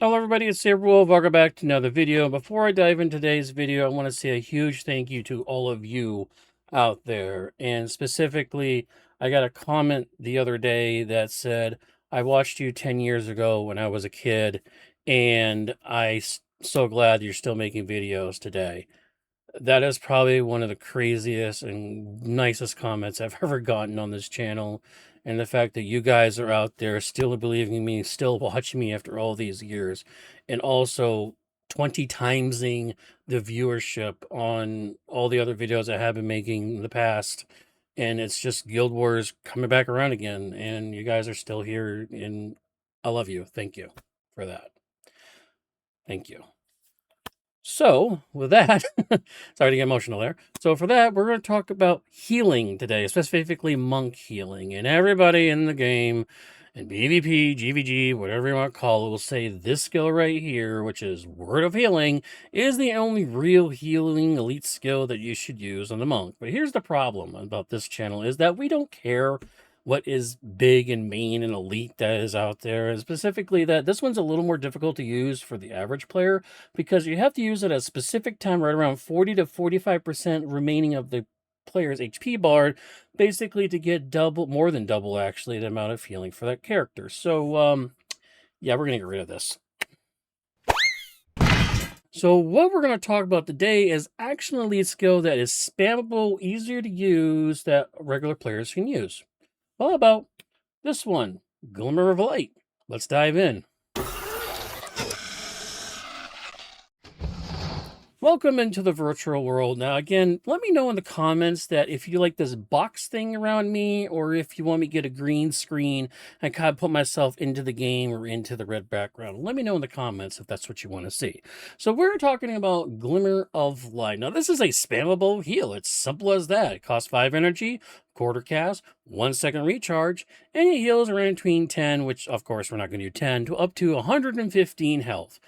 Hello everybody, it's Sabre. Welcome back to another video. Before I dive into today's video, I want to say a huge thank you to all of you out there. And specifically, I got a comment the other day that said, I watched you 10 years ago when I was a kid, and so glad you're still making videos today. That is probably one of the craziest and nicest comments I've ever gotten on this channel. And the fact that you guys are out there still believing in me, still watching me after all these years, and also 20 timesing the viewership on all the other videos I have been making in the past. And it's just Guild Wars coming back around again. And you guys are still here. And I love you. Thank you for that. Thank you. So, with that, sorry to get emotional there. So, for that, we're going to talk about healing today, specifically monk healing. And everybody in the game, and PvP, GVG, whatever you want to call it, will say this skill right here, which is Word of Healing, is the only real healing elite skill that you should use on the monk. But here's the problem about this channel is that we don't care what is big and main and elite that is out there, and specifically that this one's a little more difficult to use for the average player because you have to use it at a specific time, right around 40 to 45% remaining of the player's HP bar, basically to get more than double actually, the amount of healing for that character. So, yeah, we're gonna get rid of this. So what we're going to talk about today is actually a lead skill that is spammable, easier to use, that regular players can use. How about this one, Glimmer of Light? Let's dive in. Welcome into the virtual world. Now, again, let me know in the comments that if you like this box thing around me, or if you want me to get a green screen and kind of put myself into the game or into the red background. Let me know in the comments if that's what you want to see. So we're talking about Glimmer of Light. Now, this is a spammable heal. It's simple as that. It costs 5 energy, quarter cast, 1 second recharge, and it heals around between 10, which of course we're not going to do 10, to up to 115 health.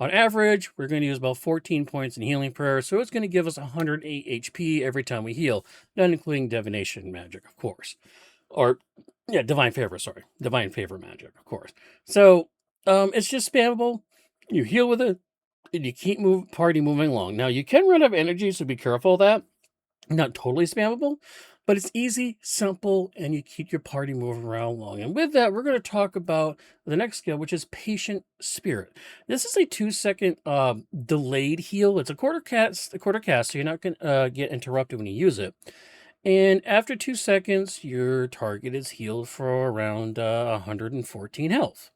On average, we're going to use about 14 points in healing prayer, so it's going to give us 108 HP every time we heal, not including divination magic, of course. Or, yeah, divine favor, sorry. Divine favor magic, of course. So, it's just spammable. You heal with it, and you keep party moving along. Now, you can run out of energy, so be careful of that. Not totally spammable, but it's easy, simple, and you keep your party moving around along. And with that, we're going to talk about the next skill, which is Patient Spirit. This is a 2-second delayed heal. It's a quarter cast, so you're not going to get interrupted when you use it. And after 2 seconds, your target is healed for around 114 health.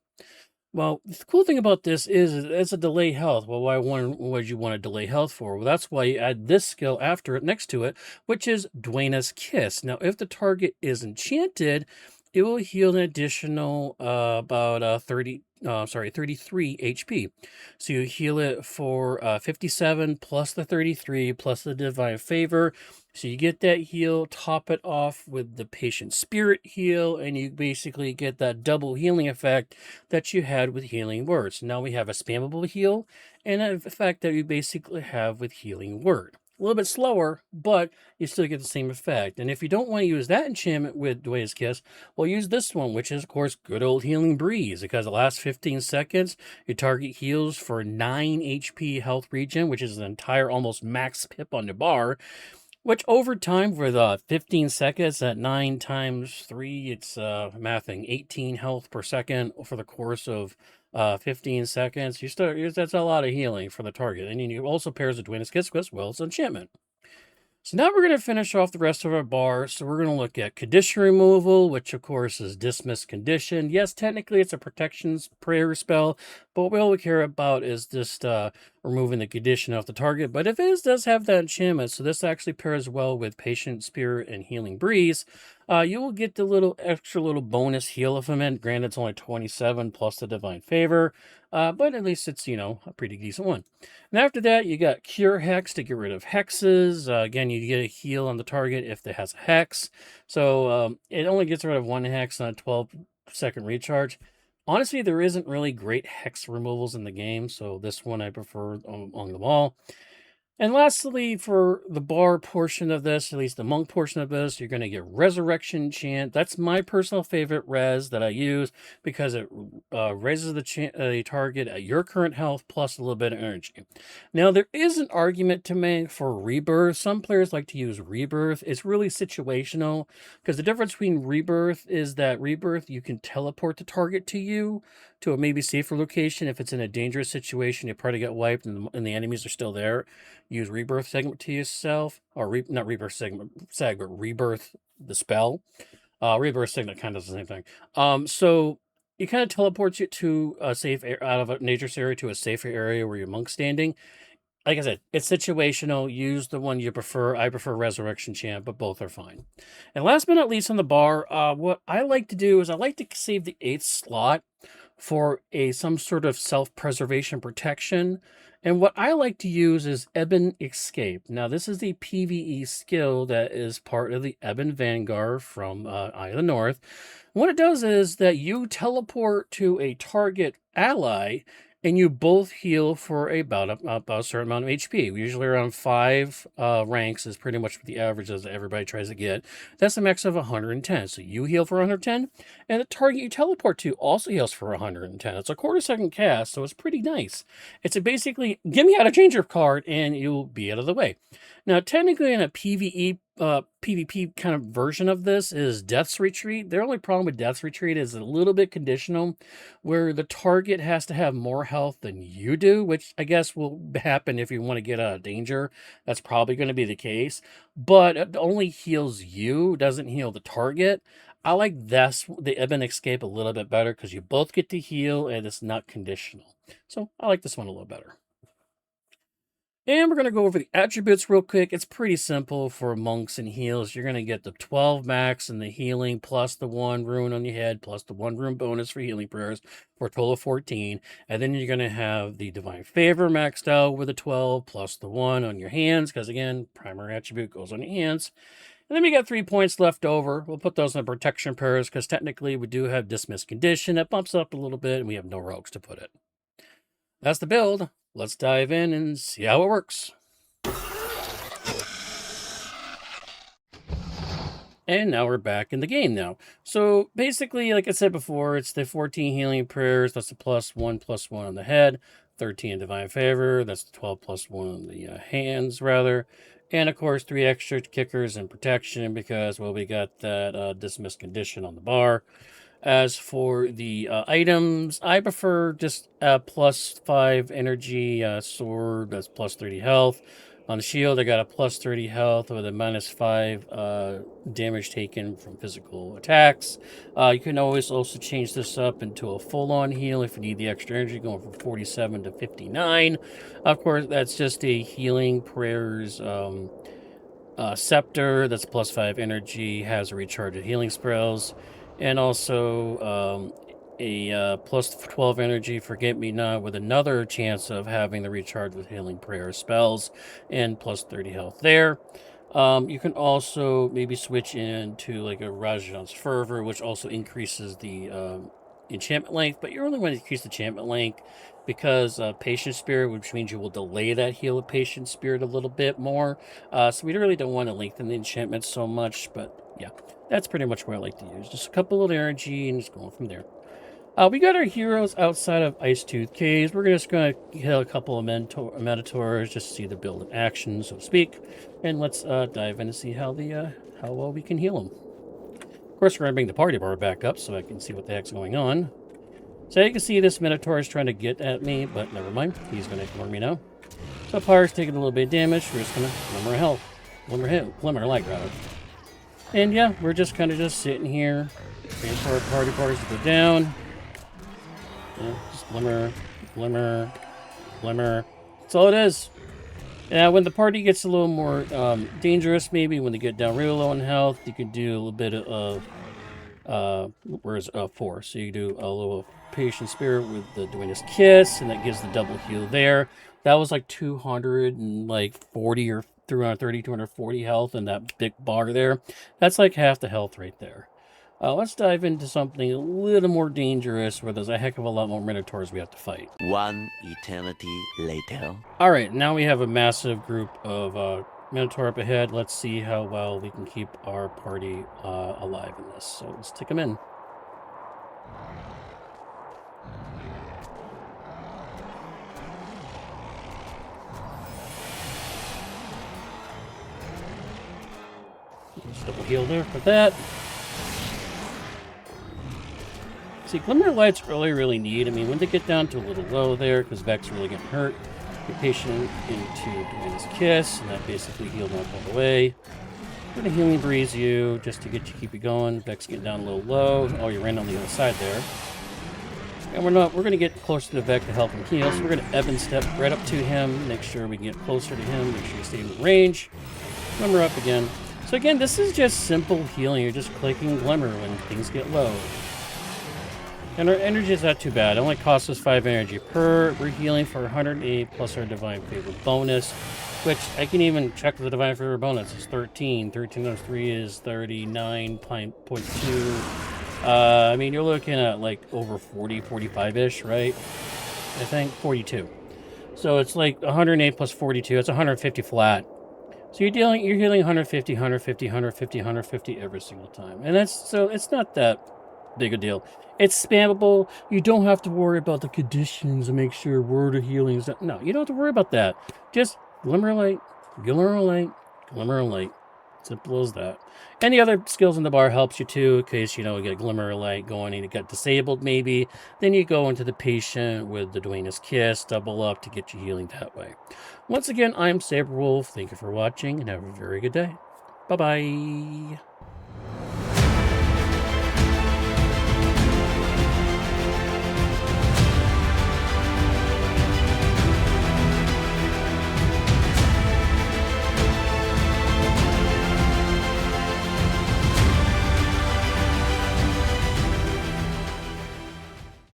Well, the cool thing about this is it's a delay health. Well, why would you want to delay health for? Well, that's why you add this skill after it, next to it, which is Duena's Kiss. Now, if the target is enchanted, it will heal an additional about 33 HP. So you heal it for 57 plus the 33 plus the Divine Favor. So you get that heal, top it off with the Patient Spirit heal, and you basically get that double healing effect that you had with Healing Words. Now we have a spammable heal and an effect that you basically have with Healing Word. A little bit slower, but you still get the same effect. And if you don't want to use that enchantment with Duena's Kiss, well, use this one, which is, of course, good old Healing Breeze, because the last 15 seconds, your target heals for 9 HP health regen, which is an entire almost max pip on the bar, which over time, with 15 seconds at 9 times 3, it's mathing 18 health per second for the course of 15 seconds. That's a lot of healing for the target. And you also pairs the Duena's Kiss with well, it's enchantment. So now we're going to finish off the rest of our bar. So we're going to look at condition removal, which of course is dismiss condition. Yes, technically it's a protections prayer spell, but what we care about is just removing the condition off the target. But if it does have that enchantment, so this actually pairs well with Patient Spirit and Healing Breeze, you will get the extra little bonus heal of them. Granted, it's only 27 plus the Divine Favor, but at least it's, a pretty decent one. And after that, you got Cure Hex to get rid of hexes. Again, you get a heal on the target if it has a hex. So it only gets rid of 1 hex on a 12-second recharge. Honestly, there isn't really great hex removals in the game, so this one I prefer on them all. And lastly, for the bar portion of this, at least the monk portion of this, you're going to get Resurrection Chant. That's my personal favorite res that I use because it raises the target at your current health plus a little bit of energy. Now, there is an argument to make for Rebirth. Some players like to use Rebirth. It's really situational because the difference between Rebirth is that Rebirth, you can teleport the target to you to a maybe safer location. If it's in a dangerous situation, you probably get wiped and the enemies are still there. Use Rebirth Segment to yourself, or not Rebirth Segment, Rebirth the spell. Rebirth Segment kind of does the same thing. So it kind of teleports you to a safe out of a dangerous area to a safer area where your monk's standing. Like I said, it's situational. Use the one you prefer. I prefer Resurrection Chant, but both are fine. And last but not least on the bar, what I like to do is I like to save the 8th slot for some sort of self-preservation protection. And what I like to use is Ebon Escape. Now, this is the PvE skill that is part of the Ebon Vanguard from Eye of the North. What it does is that you teleport to a target ally and you both heal for about a certain amount of HP. Usually around 5 ranks is pretty much what the average is that everybody tries to get. That's a max of 110. So you heal for 110, and the target you teleport to also heals for 110. It's a quarter-second cast, so it's pretty nice. It's basically, give me out a changer card, and you'll be out of the way. Now, technically in a PvP kind of version of this is Death's Retreat. The only problem with Death's Retreat is a little bit conditional, where the target has to have more health than you do, which I guess will happen if you want to get out of danger. That's probably going to be the case, but it only heals you, doesn't heal the target. I like the Ebon Escape a little bit better because you both get to heal and it's not conditional. So I like this one a little better. And we're going to go over the attributes real quick. It's pretty simple for monks and heals. You're going to get the 12 max and the healing plus the 1 rune on your head plus the 1 rune bonus for healing prayers for a total of 14. And then you're going to have the divine favor maxed out with a 12 plus the 1 on your hands because, again, primary attribute goes on your hands. And then we got 3 points left over. We'll put those in protection prayers because technically we do have dismiss condition. That bumps up a little bit and we have no rogues to put it. That's the build. Let's dive in and see how it works. And now we're back in the game now. So basically, like I said before, it's the 14 healing prayers. That's the +1/+1 on the head. 13 divine favor. That's the 12/+1 on the hands, rather. And of course, 3 extra kickers and protection because, well, we got that dismiss condition on the bar. As for the items, I prefer just +5 energy sword. That's +30 health. On the shield, I got a +30 health with a -5 damage taken from physical attacks. You can always also change this up into a full-on heal if you need the extra energy, going from 47 to 59. Of course, that's just a healing prayers scepter. That's +5 energy, has a recharge of healing spells, and also a +12 energy Forget Me Not with another chance of having the recharge with healing prayer spells, and +30 health there. You can also maybe switch into like a Rajan's Fervor, which also increases the enchantment length, but you only want to increase the enchantment length because Patient Spirit, which means you will delay that heal of Patient Spirit a little bit more. So we really don't want to lengthen the enchantment so much, but yeah, that's pretty much what I like to use. Just a couple of energy and just going from there. We got our heroes outside of Icetooth Caves. We're just going to hit a couple of Minotaurs just to see the build in action, so to speak. And let's dive in and see how well we can heal them. Of course, we're going to bring the party bar back up so I can see what the heck's going on. So you can see this Minotaur is trying to get at me, but never mind. He's going to ignore me now. So Pyre's taking a little bit of damage. We're just going to Glimmer health. Glimmer light, rather. And yeah, we're just kind of just sitting here, waiting for our party bars to go down. Yeah, just Glimmer, Glimmer, Glimmer. That's all it is. Now, when the party gets a little more dangerous, maybe when they get down real low in health, you can do a little bit of where's 4. So you do a little Patient Spirit with the Duena's Kiss, and that gives the double heal there. That was like 240 or 230, 240 health in that big bar there. That's like half the health right there. Let's dive into something a little more dangerous where there's a heck of a lot more Minotaurs we have to fight. One eternity later. Alright, now we have a massive group of Minotaur up ahead. Let's see how well we can keep our party alive in this. So let's take them in. Just double heal there for that. See, Glimmer Light's really neat. I mean, when they get down to a little low there, because Vec's really getting hurt, be patient into Dwayne's Kiss, and that basically healed him all the way. We're gonna Healing Breeze you, just to get you keep you going. Vec's getting down a little low. Oh, you ran on the other side there. And we're gonna get closer to Vec to help him heal, so we're gonna Evan step right up to him, make sure we can get closer to him, make sure you stay in range. Glimmer up again. So again, this is just simple healing. You're just clicking Glimmer when things get low. And our energy is not too bad. It only costs us 5 energy per. We're healing for 108 plus our Divine Favor bonus, which I can even check the Divine Favor bonus. It's 13. 13 times 3 is 39.2. I mean, you're looking at like over 40, 45-ish, right? I think 42. So it's like 108 plus 42. It's 150 flat. So you're healing 150, 150, 150, 150 every single time. And it's not that big a deal. It's spammable. You don't have to worry about the conditions and make sure word of healing is... No, you don't have to worry about that. Just Glimmer Light, Glimmer Light, Glimmer Light. Simple as that. And the other skills in the bar helps you too, in case, you get Glimmer Light going and it got disabled maybe. Then you go into the Patient with the Dwayne's Kiss, double up to get you healing that way. Once again, I'm Sabre Wolf. Thank you for watching and have a very good day. Bye-bye.